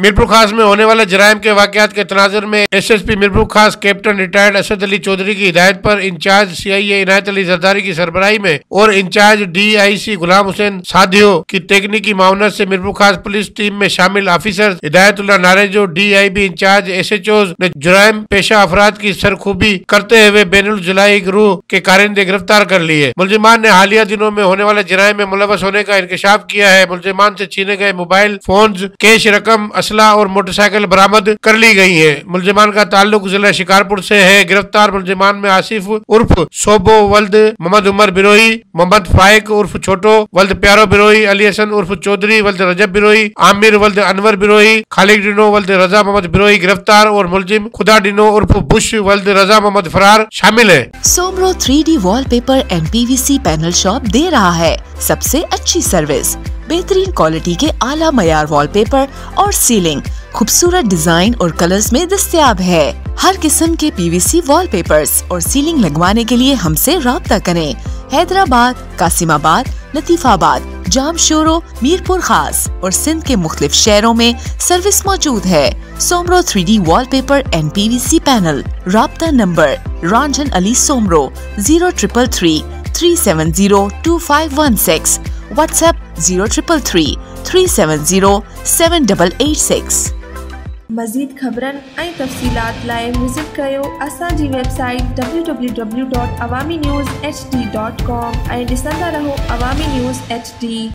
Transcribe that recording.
मीरपुर खास में होने वाले जराइम के वाकयात के तनाजुर में एसएसपी मीरपुर खास कैप्टन रिटायर्ड असद अली चौधरी की हिदायत पर इंचार्ज सीआईए इनायत अली जरदारी की सरबराही में और इंचार्ज डीआईसी गुलाम हुसैन साधियो की तकनीकी मावनत से मीरपुर खास पुलिस टीम में शामिल officer Hidayatullah Narejo, DIB incharge, SHO ने जराइम पेशा अफराद की सरखूबी करते हुए बैनुल जुलाई गिरोह के कारिंदे गिरफ्तार कर लिए। मुलजिमान ने हालिया दिनों में होने वाले जराइम में मुलव्वस होने का इंकशाफ किया है। मुलजिमान से छीने गए मोबाइल फोन, कैश रकम, असला और मोटरसाइकिल बरामद कर ली गई है। मुलजिमान का ताल्लुक जिला शिकारपुर से है। गिरफ्तार मुलजिमान में आसिफ उर्फ सोबो वल्द मोहम्मद उमर बिरोही, मोहम्मद फाइक उर्फ छोटो वल्द प्यारो बिरोही, अली हसन उर्फ चौधरी वल्द रजब बिरोही, आमिर वल्द अनवर बिरोही, खालिद डिनो वल्द रजा मोहम्मद बिरोही गिरफ्तार और मुलजिम खुदा डिनो उर्फ बुश वल्द रजा मोहम्मद फरार शामिल है। Soomro 3D wallpaper and PVC panel shop दे रहा है सबसे अच्छी सर्विस, बेहतरीन क्वालिटी के आला मयार वॉलपेपर और सीलिंग खूबसूरत डिजाइन और कलर्स में दस्तयाब है। हर किस्म के PVC वॉलपेपर्स और सीलिंग लगवाने के लिए हमसे राब्ता करें। हैदराबाद, कासिमाबाद, लतीफाबाद, जामशोरो, मीरपुर खास और सिंध के मुख्तलिफ शहरों में सर्विस मौजूद है। Soomro 3D wallpaper and PVC panel. राब्ता नंबर रंजन अली सोमरो 0333 370 2516, व्हाट्सएप 0333 370 7886। मज़ीद ख़बरन ऐं तफ़सीलात लाइ विज़िट कयो असांजी वेबसाइट www.awamiNewsHD.com ऐं ॾिसंदा रहो अवामी न्यूज़ HD।